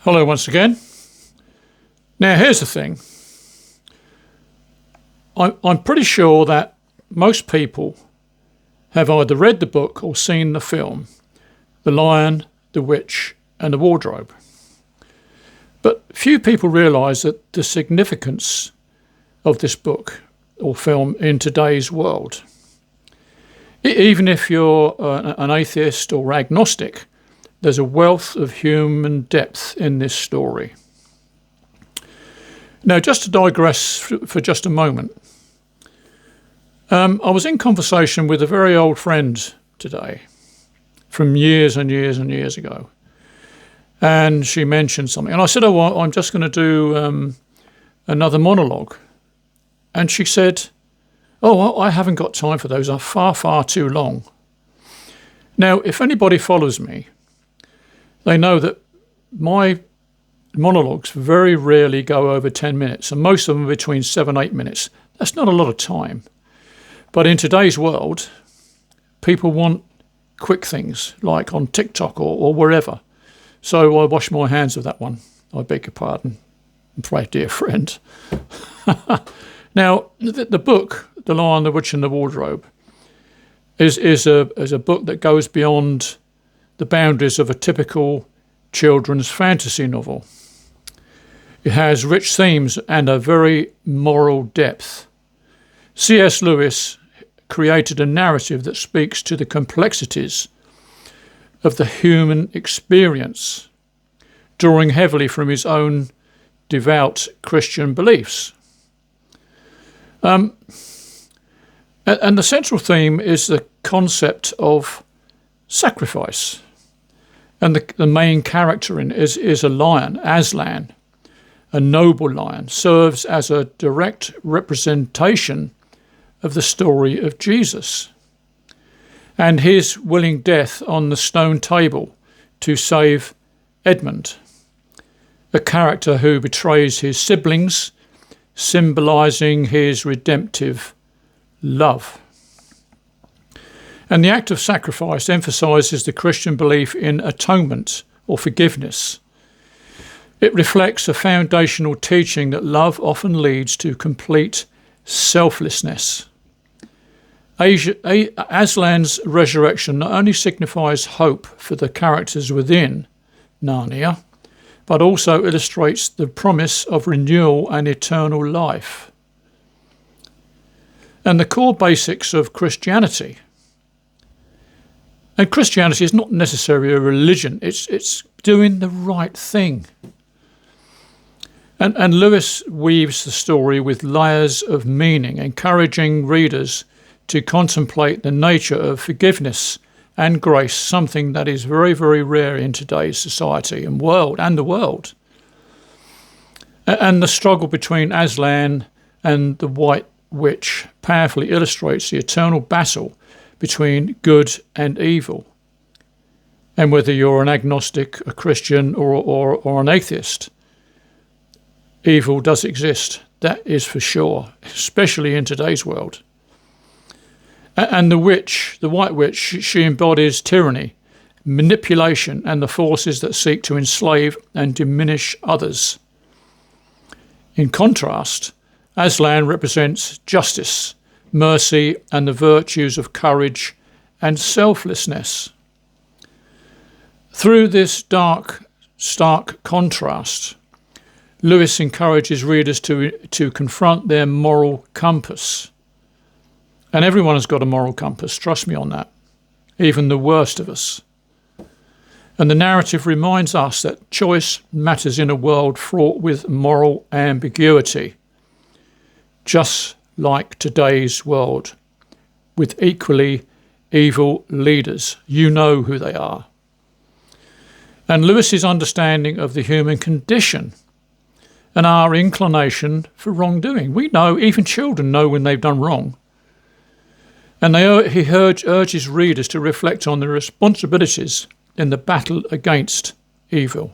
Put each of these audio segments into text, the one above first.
Hello once again. Now here's the thing. I'm pretty sure that most people have either read the book or seen the film, The Lion, the Witch and the Wardrobe. But few people realise that the significance of this book or film in today's world. Even if you're an atheist or agnostic, there's a wealth of human depth in this story. Now, just to digress for just a moment, I was in conversation with a very old friend today from years and years and years ago. And she mentioned something. And I said, I'm just going to do another monologue. And she said, I haven't got time for those. Are far, far too long. Now, if anybody follows me, they know that my monologues very rarely go over 10 minutes, and most of them are between 7-8 minutes. That's not a lot of time. But in today's world, people want quick things, like on TikTok or wherever. So I wash my hands of that one. I beg your pardon, my dear friend. Now, the book, The Lion, the Witch and the Wardrobe, is a book that goes beyond the boundaries of a typical children's fantasy novel. It has rich themes and a very moral depth. C.S. Lewis created a narrative that speaks to the complexities of the human experience, drawing heavily from his own devout Christian beliefs. And the central theme is the concept of sacrifice. And the main character in it is a lion, Aslan, a noble lion, serves as a direct representation of the story of Jesus and his willing death on the stone table to save Edmund, a character who betrays his siblings, symbolising his redemptive love. And the act of sacrifice emphasises the Christian belief in atonement or forgiveness. It reflects a foundational teaching that love often leads to complete selflessness. Aslan's resurrection not only signifies hope for the characters within Narnia, but also illustrates the promise of renewal and eternal life. And the core basics of Christianity. And Christianity is not necessarily a religion, it's doing the right thing. And Lewis weaves the story with layers of meaning, encouraging readers to contemplate the nature of forgiveness and grace, something that is very, very rare in today's society and the world. And the struggle between Aslan and the White Witch powerfully illustrates the eternal battle between good and evil. And whether you're an agnostic, a Christian, or an atheist, evil does exist. That is for sure, especially in today's world. And the witch, the White Witch, she embodies tyranny, manipulation, and the forces that seek to enslave and diminish others. In contrast, Aslan represents justice, mercy, and the virtues of courage and selflessness. Through this stark contrast, Lewis encourages readers to confront their moral compass. And everyone has got a moral compass, trust me on that, even the worst of us. And the narrative reminds us that choice matters in a world fraught with moral ambiguity, just like today's world, with equally evil leaders. You know who they are. And Lewis's understanding of the human condition and our inclination for wrongdoing. We know, even children know when they've done wrong. And he urges readers to reflect on their responsibilities in the battle against evil.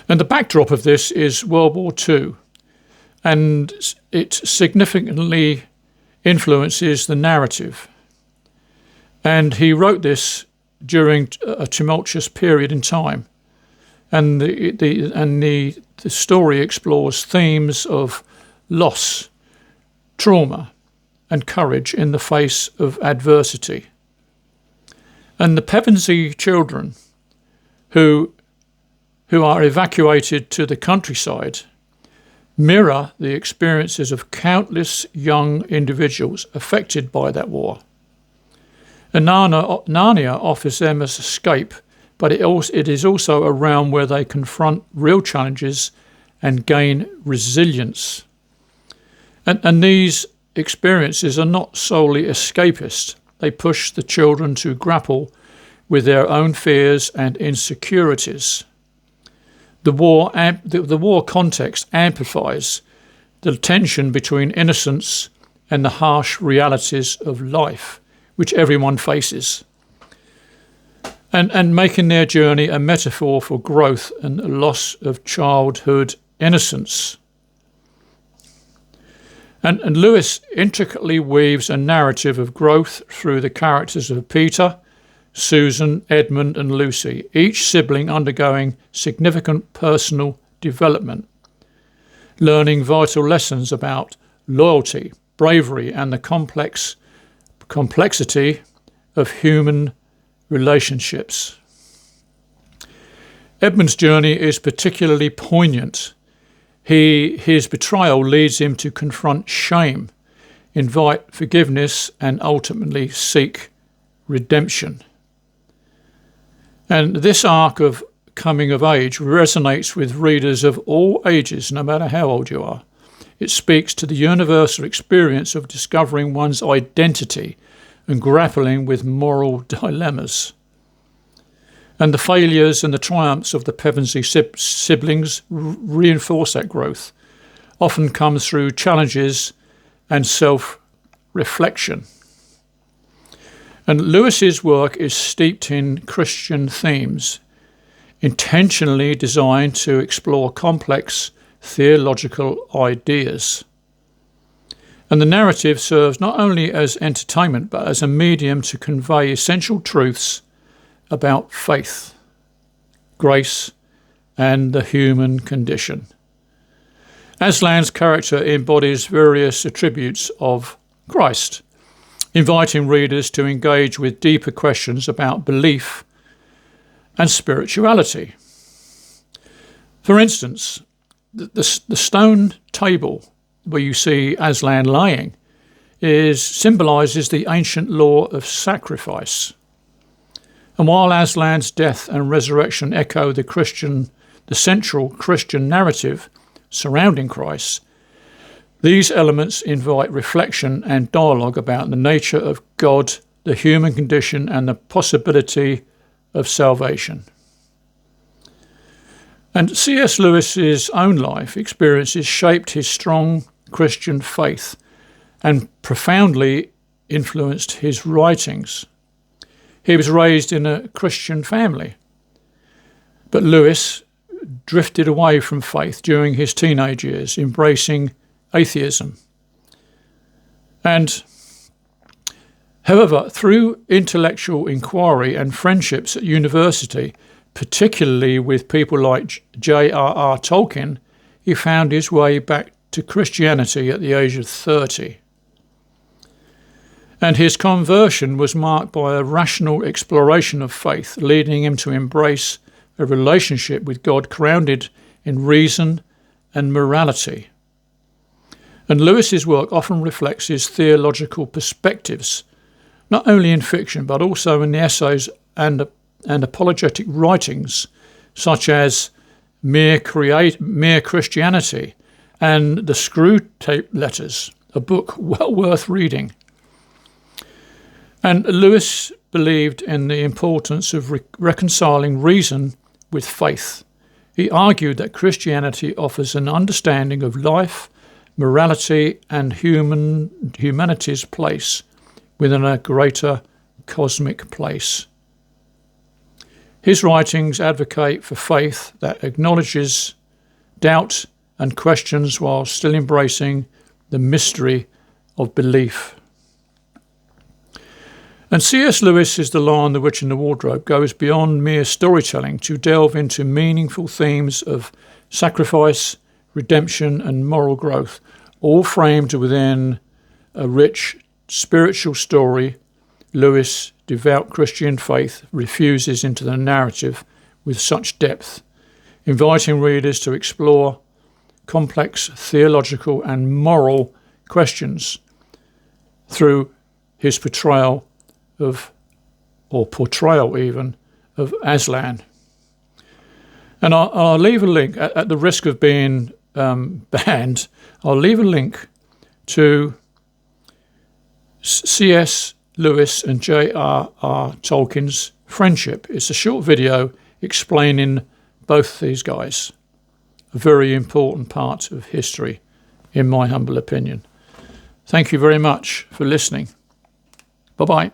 And the backdrop of this is World War II, and it significantly influences the narrative. And he wrote this during a tumultuous period in time. And the story explores themes of loss, trauma, and courage in the face of adversity. And the Pevensey children who are evacuated to the countryside mirror the experiences of countless young individuals affected by that war. And Narnia offers them as escape, but it is also a realm where they confront real challenges and gain resilience. And these experiences are not solely escapist. They push the children to grapple with their own fears and insecurities. The war context amplifies the tension between innocence and the harsh realities of life, which everyone faces, and making their journey a metaphor for growth and the loss of childhood innocence. And Lewis intricately weaves a narrative of growth through the characters of Peter, Susan, Edmund, and Lucy, each sibling undergoing significant personal development, learning vital lessons about loyalty, bravery, and the complexity of human relationships. Edmund's journey is particularly poignant. His betrayal leads him to confront shame, invite forgiveness, and ultimately seek redemption. And this arc of coming of age resonates with readers of all ages, no matter how old you are. It speaks to the universal experience of discovering one's identity and grappling with moral dilemmas. And the failures and the triumphs of the Pevensey siblings reinforce that growth, often comes through challenges and self-reflection. And Lewis's work is steeped in Christian themes, intentionally designed to explore complex theological ideas. And the narrative serves not only as entertainment, but as a medium to convey essential truths about faith, grace, and the human condition. Aslan's character embodies various attributes of Christ, inviting readers to engage with deeper questions about belief and spirituality. For instance, the stone table where you see Aslan lying symbolises the ancient law of sacrifice. And while Aslan's death and resurrection echo the central Christian narrative surrounding Christ, these elements invite reflection and dialogue about the nature of God, the human condition, and the possibility of salvation. And C.S. Lewis's own life experiences shaped his strong Christian faith and profoundly influenced his writings. He was raised in a Christian family, but Lewis drifted away from faith during his teenage years, embracing atheism. And however, through intellectual inquiry and friendships at university, particularly with people like J.R.R. Tolkien, he found his way back to Christianity at the age of 30. And his conversion was marked by a rational exploration of faith, leading him to embrace a relationship with God grounded in reason and morality. And Lewis's work often reflects his theological perspectives, not only in fiction, but also in the essays and apologetic writings, such as Mere Christianity and the Screwtape Letters, a book well worth reading. And Lewis believed in the importance of reconciling reason with faith. He argued that Christianity offers an understanding of life, morality, and humanity's place within a greater cosmic place. His writings advocate for faith that acknowledges doubt and questions while still embracing the mystery of belief. And C.S. Lewis's The Lion, the Witch and the Wardrobe goes beyond mere storytelling to delve into meaningful themes of sacrifice, redemption, and moral growth, all framed within a rich spiritual story. Lewis, devout Christian faith, refuses into the narrative with such depth, inviting readers to explore complex theological and moral questions through his portrayal even, of Aslan. And I'll leave a link, at the risk of being banned, I'll leave a link to C.S. Lewis and J.R.R. Tolkien's friendship. It's a short video explaining both these guys, a very important part of history, in my humble opinion. Thank you very much for listening. Bye-bye.